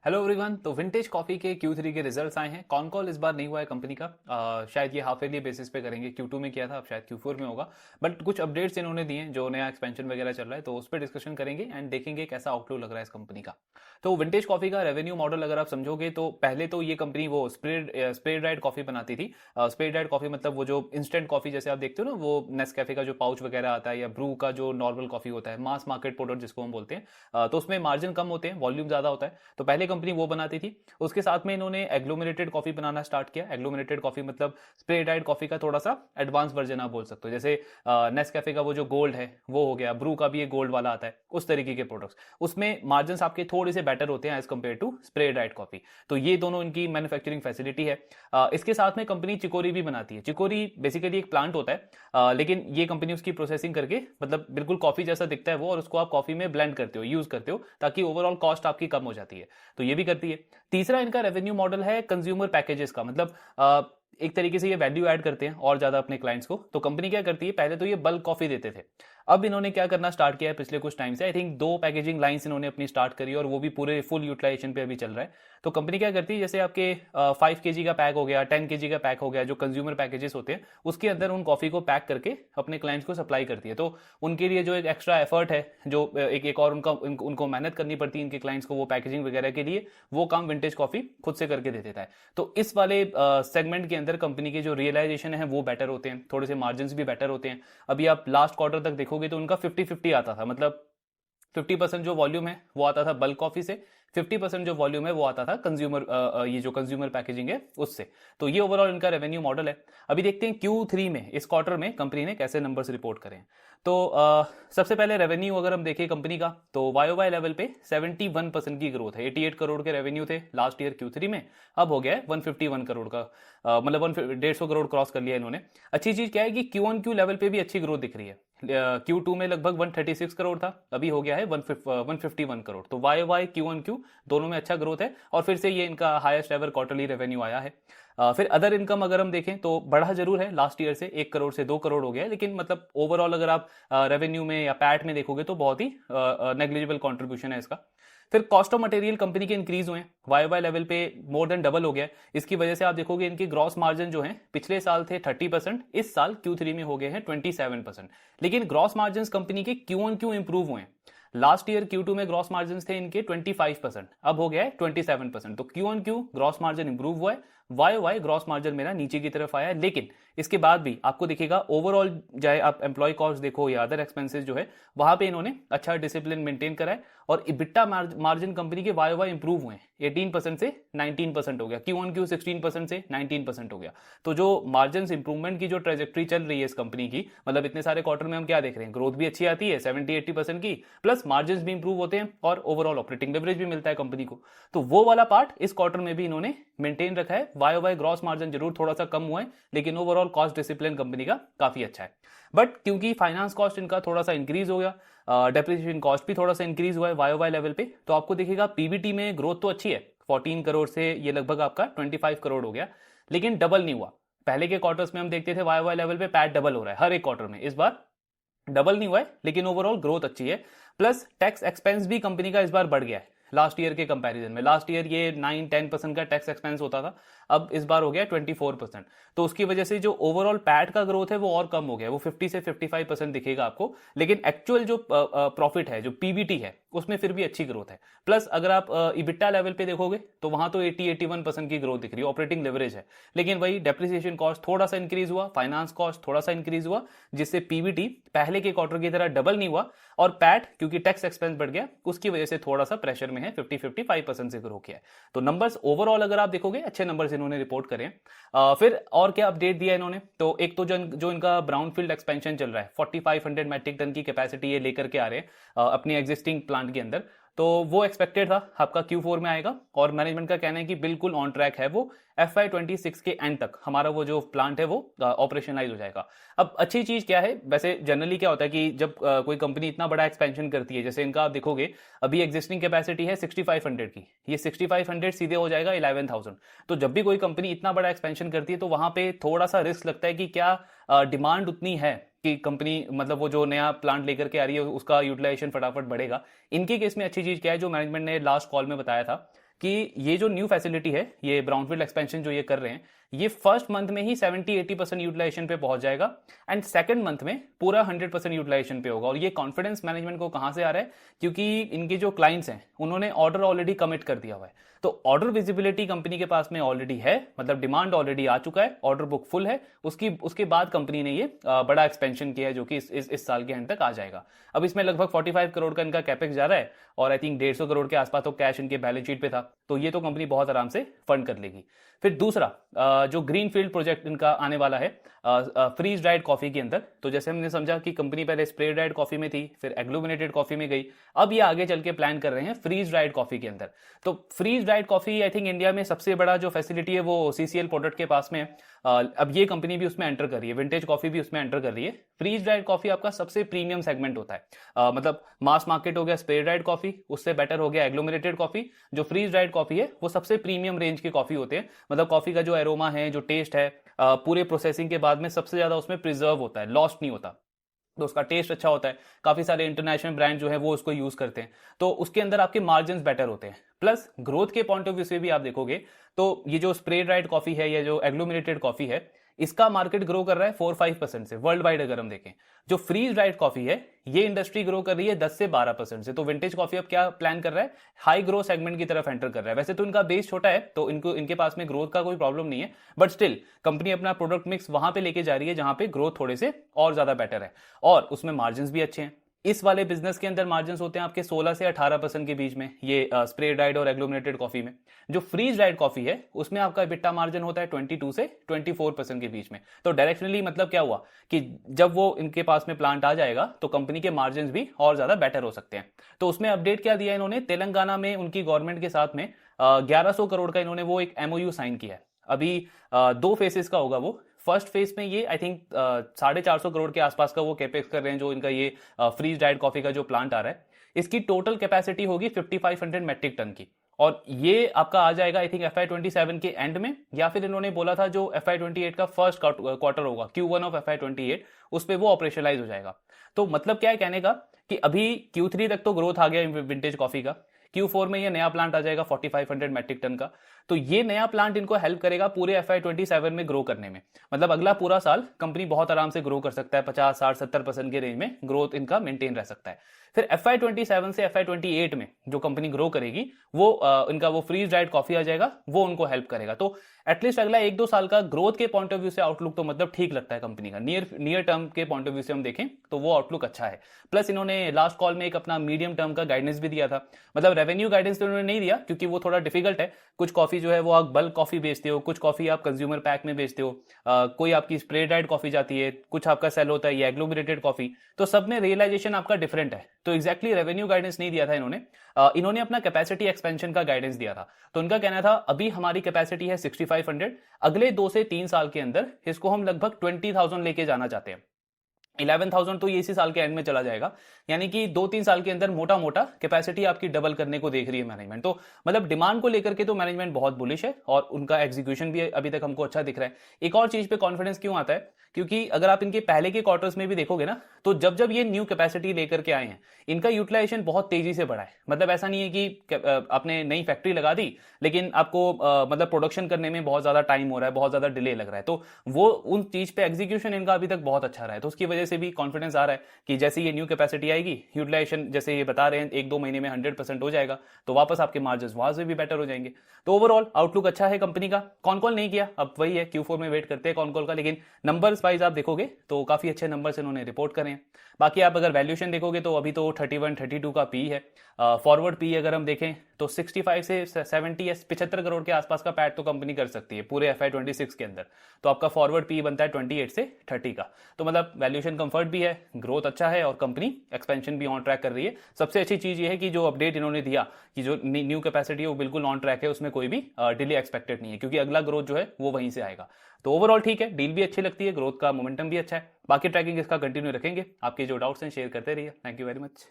Hello everyone. तो vintage coffee के Q3 के रिजल्ट्स आए हैं। कॉन कॉल इस बार नहीं हुआ है कंपनी का। शायद ये हाफ ईयरली बेसिस पे करेंगे। Q2 में किया था, अब शायद Q4 में होगा। बट कुछ अपडेट्स इन्होंने दिए हैं, जो नया एक्सपेंशन वगैरह चल रहा है, तो उस पर डिस्कशन करेंगे एंड देखेंगे कैसा आउटलुक लग रहा है इस कंपनी का। तो विंटेज कॉफी का रेवेन्यू मॉडल अगर आप समझोगे तो पहले तो ये कंपनी वो स्प्रे ड्राइड कॉफी बनाती थी। स्प्रे ड्राइड कॉफी मतलब वो जो इंस्टेंट कॉफी जैसे आप देखते हो ना, वो नेस्कैफे का जो पाउच वगैरह आता है या ब्रू का जो नॉर्मल कॉफी होता है, मास मार्केट प्रोडक्ट जिसको हम बोलते हैं। तो उसमें मार्जिन कम होते हैं, वॉल्यूम ज्यादा होता है। तो पहले कंपनी वो बनाती थी। उसके साथ में इन्होंने एग्लोमेरेटेड कॉफी बनाना स्टार्ट किया। एग्लोमेरेटेड कॉफी मतलब स्प्रे ड्राइड कॉफी का थोड़ा सा एडवांस वर्जन आप बोल सकते हो। जैसे नेस्कैफे का वो जो गोल्ड है वो हो गया, ब्रू का भी एक गोल्ड वाला आता है, उस तरीके के प्रोडक्ट्स। उसमें मार्जिन आपके थोड़े से बेटर होते हैं as compare to spray dried coffee. तो ये दोनों इनकी मैन्युफैक्चरिंग फैसिलिटी है। इसके साथ में कंपनी चिकोरी भी बनाती है। चिकोरी बेसिकली एक प्लांट होता है, लेकिन ये कंपनी उसकी प्रोसेसिंग करके मतलब बिल्कुल कॉफी जैसा दिखता है वो, और उसको आप कॉफी में ब्लेंड करते हो, यूज करते हो, ताकि ओवरऑल कॉस्ट आपकी कम हो जाती है। तो ये भी करती है। तीसरा इनका रेवेन्यू मॉडल है कंज्यूमर पैकेजेस का। मतलब एक तरीके से ये वैल्यू ऐड करते हैं और ज्यादा अपने क्लाइंट्स को। तो कंपनी क्या करती है, पहले तो ये बल्क कॉफी देते थे। अब इन्होंने क्या करना स्टार्ट किया है पिछले कुछ टाइम से, आई थिंक 2 पैकेजिंग लाइंस इन्होंने अपनी स्टार्ट करी और वो भी पूरे फुल यूटिलाइजेशन पे अभी चल रहा है। तो कंपनी क्या करती है, जैसे आपके 5 kg का पैक हो गया, 10 kg का पैक हो गया, जो कंज्यूमर पैकेजेस होते हैं, उसके अंदर उन कॉफी को पैक करके अपने क्लाइंट्स को सप्लाई करती है। तो उनके लिए जो एक एक्स्ट्रा एफर्ट है, जो एक और उनको मेहनत करनी पड़ती है इनके क्लाइंट्स को वो पैकेजिंग वगैरह के लिए, वो काम विंटेज कॉफी खुद से करके दे देता है। तो इस वाले सेगमेंट के अंदर कंपनी के जो रियलाइजेशन है वो बेटर होते हैं, थोड़े से मार्जिन भी बेटर होते हैं। अभी आप लास्ट क्वार्टर तक देखोगे तो उनका 50-50 आता था। मतलब 50% जो वॉल्यूम है वो आता था बल्क कॉफी से, 50% जो वॉल्यूम है वो आता था कंज्यूमर, ये जो कंज्यूमर पैकेजिंग है उससे। तो ये ओवरऑल इनका रेवेन्यू मॉडल है। अभी देखते हैं Q3 में, इस क्वार्टर में कंपनी ने कैसे नंबर्स रिपोर्ट करें। तो सबसे पहले रेवेन्यू अगर हम देखें कंपनी का, तो वाई लेवल पे 71% की ग्रोथ है। 88 करोड़ के रेवेन्यू थे लास्ट ईयर Q3 में, अब हो गया है 151 करोड़ का। मतलब 150 करोड़ क्रॉस कर लिया इन्होंने। अच्छी चीज क्या है कि Q1Q लेवल पे भी अच्छी ग्रोथ दिख रही है। Q2 में लगभग 136 करोड़ था, अभी हो गया है 151 करोड़। तो वाई Q1Q दोनों में अच्छा ग्रोथ है, और फिर से ये इनका हाईएस्ट एवर क्वार्टरली रेवेन्यू आया है। फिर अदर इनकम अगर हम देखें तो बढ़ा जरूर है लास्ट ईयर से, 1 करोड़ से 2 करोड़ हो गया है, लेकिन मतलब ओवरऑल अगर आप रेवेन्यू में या पैट में देखोगे तो बहुत ही नेग्लिजिबल कॉन्ट्रीब्यूशन है इसका। फिर कॉस्ट ऑफ मटेरियल कंपनी के इंक्रीज हुए हैं, वाई लेवल पे मोर देन डबल हो गया है। इसकी वजह से आप देखोगे इनके ग्रॉस मार्जिन जो है पिछले साल थे 30%, इस साल Q3 में हो गए हैं 27%। लेकिन ग्रॉस मार्जिन कंपनी के Q1Q इंप्रूव हुए हैं। लास्ट ईयर Q2 में ग्रॉस मार्जिन थे इनके 25%, अब हो गया है 27%। तो Q1Q ग्रॉस मार्जिन इंप्रूव हुआ है, वाई ग्रॉस मार्जिन मेरा नीचे की तरफ आया है। लेकिन इसके बाद भी आपको दिखेगा ओवरऑल, चाहे आप एम्प्लॉय कॉस्ट देखो या अदर एक्सपेंसेस जो है, वहां पे इन्होंने अच्छा डिसिप्लिन मेंटेन करा है। और इबिट्टा मार्जिन कंपनी के वाई इंप्रूव हुए हैं, 18% से 19% हो गया, Q1Q 16% से 19% हो गया। तो जो मार्जिन इंप्रूवमेंट की जो ट्रेजेक्ट्री चल रही है इस कंपनी की, मतलब इतने सारे क्वार्टर में हम क्या देख रहे हैं, ग्रोथ भी अच्छी आती है 70-80% की, प्लस मार्जिन भी इंप्रूव होते हैं और ओवरऑल ऑपरेटिंग लेवरेज भी मिलता है कंपनी को। तो वो वाला पार्ट इस क्वार्टर में भी इन्होंने मेंटेन रखा है। वाई ग्रॉस मार्जिन जरूर थोड़ा सा कम हुआ है, लेकिन ओवरऑल कॉस्ट डिसिप्लिन कंपनी का काफी अच्छा है। बट क्योंकि फाइनेंस कॉस्ट इनका थोड़ा सा इंक्रीज हो गया, डेप्रिसिएशन कॉस्ट भी थोड़ा सा इंक्रीज हुआ है वाई लेवल पे, तो आपको दिखेगा पीबीटी में ग्रोथ तो अच्छी है, 14 करोड़ से ये लगभग आपका 25 करोड़ हो गया, लेकिन डबल नहीं हुआ। पहले के क्वार्टर्स में हम देखते थे वाई लेवल पे पैट डबल हो रहा है हर एक क्वार्टर में, इस बार डबल नहीं हुआ है, लेकिन ओवरऑल ग्रोथ अच्छी है। प्लस टैक्स एक्सपेंस भी कंपनी का इस बार बढ़ गया है लास्ट ईयर के कंपैरिजन में। लास्ट ईयर ये 9-10% का टैक्स एक्सपेंस होता था, अब इस बार हो गया 24%। तो उसकी वजह से जो ओवरऑल पैट का ग्रोथ है वो और कम हो गया, वो 50 से 55% दिखेगा आपको। लेकिन एक्चुअल जो प्रॉफिट है, जो पीबीटी है, उसमें फिर भी अच्छी ग्रोथ है। प्लस अगर आप इबिट्टा लेवल पे देखोगे तो वहां तो 80-81% की ग्रोथ दिख रही है, ऑपरेटिंग लेवरेज है। लेकिन वही डेप्रिसिएशन कॉस्ट थोड़ा सा इंक्रीज हुआ, फाइनेंस कॉस्ट थोड़ा सा इंक्रीज हुआ, जिससे पीबीटी पहले के क्वार्टर की तरह डबल नहीं हुआ। और पैट क्योंकि टैक्स एक्सपेंस बढ़ गया, उसकी वजह से थोड़ा सा प्रेशर में है, 50-55% से ग्रो किया है। तो नंबर्स ओवरऑल अगर आप देखोगे अच्छे नंबर्स इन्होंने रिपोर्ट करे। फिर और क्या अपडेट दिया इन्होंने, तो एक तो जो इनका ब्राउनफील्ड एक्सपेंशन चल रहा है, 4500 मैट्रिक टन की कैपेसिटी ये लेकर के आ रहे हैं अपनी एग्जिस्टिंग प्लांट के अंदर। तो वो एक्सपेक्टेड था आपका Q4 में आएगा, और मैनेजमेंट का कहना है कि बिल्कुल ऑन ट्रैक है वो, FY26 के एंड तक हमारा वो जो प्लांट है वो ऑपरेशनलाइज हो जाएगा। अब अच्छी चीज क्या है, वैसे जनरली क्या होता है कि जब कोई कंपनी इतना बड़ा एक्सपेंशन करती है, जैसे इनका आप देखोगे अभी एग्जिस्टिंग कैपेसिटी है 6500 की, ये 6500 सीधे हो जाएगा 11000। तो जब भी कोई कंपनी इतना बड़ा एक्सपेंशन करती है तो वहां पे थोड़ा सा रिस्क लगता है कि क्या डिमांड उतनी है कि कंपनी, मतलब वो जो नया प्लांट लेकर के आ रही है उसका यूटिलाइजेशन फटाफट बढ़ेगा। इनके केस में अच्छी चीज क्या है, जो मैनेजमेंट ने लास्ट कॉल में बताया था कि ये जो न्यू फैसिलिटी है, ये ब्राउनफील्ड एक्सपेंशन जो ये कर रहे हैं, ये फर्स्ट मंथ में ही 70-80% यूटिलाइजेशन पे पहुंच जाएगा एंड सेकंड मंथ में पूरा 100% यूटिलाइजेशन पे होगा। और ये कॉन्फिडेंस मैनेजमेंट को कहां से आ रहा है, क्योंकि इनके जो क्लाइंट्स हैं उन्होंने ऑर्डर ऑलरेडी कमिट कर दिया हुआ है। तो ऑर्डर विजिबिलिटी कंपनी के पास में ऑलरेडी है, मतलब डिमांड ऑलरेडी आ चुका है, ऑर्डर बुक फुल है। उसके बाद कंपनी ने ये बड़ा एक्सपेंशन किया है जो कि इस साल के एंड तक आ जाएगा। अब इसमें लगभग 45 करोड़ का इनका कैपेक्स जा रहा है और आई थिंक 150 करोड़ के आसपास तो कैश इनके बैलेंस शीट पे था, तो ये तो कंपनी बहुत आराम से फंड कर लेगी। फिर दूसरा जो ग्रीन फील्ड प्रोजेक्ट इनका आने वाला है फ्रीज ड्राइड कॉफी के अंदर। तो जैसे हमने समझा कि कंपनी पहले स्प्रे ड्राइड कॉफी में थी, फिर एग्लूमिनेटेड कॉफी में गई, अब ये आगे चल के प्लान कर रहे हैं फ्रीज ड्राइड कॉफी के अंदर। तो freeze dried coffee I think India में सबसे बड़ा जो फैसिलिटी है वो सीसीएल प्रोडक्ट के पास में है। अब ये कंपनी भी उसमें एंटर कर रही है, विंटेज कॉफी भी उसमें एंटर कर रही है। फ्रीज ड्राइड कॉफी आपका सबसे प्रीमियम सेगमेंट होता है, मतलब मास मार्केट हो गया स्प्रे ड्राइड कॉफी, उससे बेटर हो गया एग्लोमिनेटेड कॉफी। जो फ्रीज ड्राइड कॉफी है वो सबसे प्रीमियम रेंज की कॉफी होते हैं, मतलब कॉफी का जो एरोमा है, जो टेस्ट है, पूरे प्रोसेसिंग के बाद में सबसे ज्यादा उसमें प्रिजर्व होता है, लॉस्ट नहीं होता, तो उसका टेस्ट अच्छा होता है। काफी सारे इंटरनेशनल ब्रांड जो है वो उसको यूज करते हैं, तो उसके अंदर आपके मार्जिन बेटर होते हैं। प्लस ग्रोथ के पॉइंट ऑफ व्यू से भी आप देखोगे तो ये जो स्प्रे ड्राइड कॉफी है या जो एग्लोमिनेटेड कॉफी है, इसका मार्केट ग्रो कर रहा है 4-5% से वर्ल्ड वाइड। अगर हम देखें जो फ्रीज ड्राइड कॉफी है, ये इंडस्ट्री ग्रो कर रही है 10 से 12% से। तो विंटेज कॉफी अब क्या प्लान कर रहा है, हाई ग्रो सेगमेंट की तरफ एंटर कर रहा है। वैसे तो इनका बेस छोटा है तो इनके पास में ग्रोथ का कोई प्रॉब्लम नहीं है, बट स्टिल कंपनी अपना प्रोडक्ट मिक्स वहां पे लेके जा रही है जहां पे ग्रोथ थोड़े से और ज्यादा बेटर है और उसमें मार्जिन भी अच्छे हैं। इस वाले बिजनेस के अंदर मार्जिन होते हैं आपके 16 से 18% के बीच में, ये स्प्रे ड्राइड और एग्लोमिनेटेड कॉफी में। जो फ्रीज ड्राइड कॉफी है उसमें आपका EBITDA मार्जिन होता है 22 से 24% के बीच में। तो डायरेक्शनली मतलब क्या हुआ कि जब वो इनके पास में प्लांट आ जाएगा तो कंपनी के मार्जिन भी और ज्यादा बेटर हो सकते हैं। तो उसमें अपडेट क्या दिया इन्होंने, तेलंगाना में उनकी गवर्नमेंट के साथ में 1100 करोड़ का इन्होंने वो एक MOU साइन किया है। अभी 2 फेसेस का होगा वो। फर्स्ट फेज में ये आई थिंक 450 करोड़ के आसपास का वो कैपेक्स कर रहे हैं, जो इनका ये फ्रीज ड्राइड कॉफी का जो प्लांट आ रहा है, इसकी टोटल कैपेसिटी होगी 5500 मेट्रिक टन की। और ये आपका आ जाएगा आई थिंक FY27 के एंड में, या फिर इन्होंने बोला था जो FY28 का फर्स्ट क्वार्टर होगा, Q1 ऑफ FY28, उस पर वो ऑपरेशनलाइज हो जाएगा। तो मतलब क्या है कहने का कि अभी Q3 तक तो ग्रोथ आ गया विंटेज कॉफी का, Q4 में ये नया प्लांट आ जाएगा 4500 मेट्रिक टन का। तो ये नया प्लांट इनको हेल्प करेगा पूरे FY27 में ग्रो करने में। मतलब अगला पूरा साल कंपनी बहुत आराम से ग्रो कर सकता है, 50, 60, 70% के रेंज में ग्रोथ इनका मेंटेन रह सकता है। फिर FY27 से FY28 में जो कंपनी ग्रो करेगी वो इनका वो फ्रीज ड्राइड कॉफी आ जाएगा, वो उनको हेल्प करेगा। तो एटलीस्ट अगला 1-2 साल का ग्रोथ के पॉइंट ऑफ व्यू से आउटलुक तो मतलब ठीक लगता है कंपनी का। नियर टर्म के पॉइंट ऑफ व्यू से हम देखें तो वो आउटलुक अच्छा है। प्लस इन्होंने लास्ट कॉल में एक अपना मीडियम टर्म का गाइडेंस भी दिया था, मतलब रेवेन्यू गाइडेंस तो उन्होंने नहीं दिया क्योंकि वो थोड़ा डिफिकल्ट है। कुछ कॉफी जो है वो आप बल्क कॉफी बेचते हो, कुछ कॉफी आप कंज्यूमर पैक में बेचते हो, कोई आपकी स्प्रे ड्राइड कॉफी जाती है, कुछ आपका सेल होता है ये एग्लोमिनेटेड कॉफी, तो सब में रियलाइजेशन आपका डिफरेंट है। तो एग्जैक्टली रेवेन्यू गाइडेंस नहीं दिया था इन्होंने अपना कैपेसिटी एक्सपेंशन का गाइडेंस दिया था। तो उनका कहना था अभी हमारी कैपेसिटी है 6500, अगले 2 से 3 साल के अंदर इसको हम लगभग 20,000 लेके जाना चाहते हैं। 11,000 तो ये इसी साल के एंड में चला जाएगा, यानी कि 2-3 साल के अंदर मोटा मोटा कैपेसिटी आपकी डबल करने को देख रही है मैनेजमेंट। तो मतलब डिमांड को लेकर के तो मैनेजमेंट बहुत बुलिश है और उनका एग्जीक्यूशन भी अभी तक हमको अच्छा दिख रहा है। एक और चीज पे कॉन्फिडेंस क्यों आता है, क्योंकि अगर आप इनके पहले के क्वार्टर्स में भी देखोगे ना, तो जब जब ये न्यू कैपेसिटी लेकर के आए हैं इनका यूटिलाइजेशन बहुत तेजी से बढ़ा है। मतलब ऐसा नहीं है कि आपने नई फैक्ट्री लगा दी लेकिन आपको मतलब प्रोडक्शन करने में बहुत ज्यादा टाइम हो रहा है, बहुत ज्यादा डिले लग रहा है। तो वो उन चीज पे एग्जीक्यूशन इनका अभी तक बहुत अच्छा रहा है, तो उसकी वजह से भी कॉन्फिडेंस आ रहा है कि जैसे ये न्यू कैपेसिटी आएगी, यूटिलाइजेशन जैसे ये बता रहे हैं 1-2 महीने में 100% हो जाएगा, तो वापस आपके मार्जिन वहां से भी बेटर हो जाएंगे। तो ओवरऑल आउटलुक अच्छा है कंपनी का। कॉन कॉल नहीं किया, अब वही है Q4 में वेट करते हैं कॉन कॉल का, लेकिन नंबर्स वाइज आप देखोगे तो काफी अच्छे नंबर्स इन्होंने रिपोर्ट करे हैं। बाकी आप अगर वैल्यूएशन देखोगे तो अभी तो 31-32 का पी है। फॉरवर्ड पी अगर हम देखें तो 65 से 70 या 75 करोड़ के आसपास का पैट तो कंपनी कर सकती है पूरे FY26 के अंदर। तो आपका फॉरवर्ड पी बनता है 28 से 30 का। तो मतलब वैल्यूएशन कंफर्ट भी है, ग्रोथ अच्छा है और कंपनी एक्सपेंशन भी ऑन ट्रैक कर रही है। सबसे अच्छी चीज ये है कि जो अपडेट इन्होंने दिया कि जो न्यू कैपेसिटी है वो बिल्कुल ऑन ट्रैक है, उसमें कोई भी डिले एक्सपेक्टेड नहीं है, क्योंकि अगला ग्रोथ जो है वो वहीं से आएगा। तो ओवरऑल ठीक है, डील भी अच्छी लगती है, ग्रोथ का मोमेंटम भी अच्छा है। बाकी ट्रैकिंग इसका कंटिन्यू रखेंगे। आपके जो डाउट्स हैं शेयर करते रहिए। Thank you very much.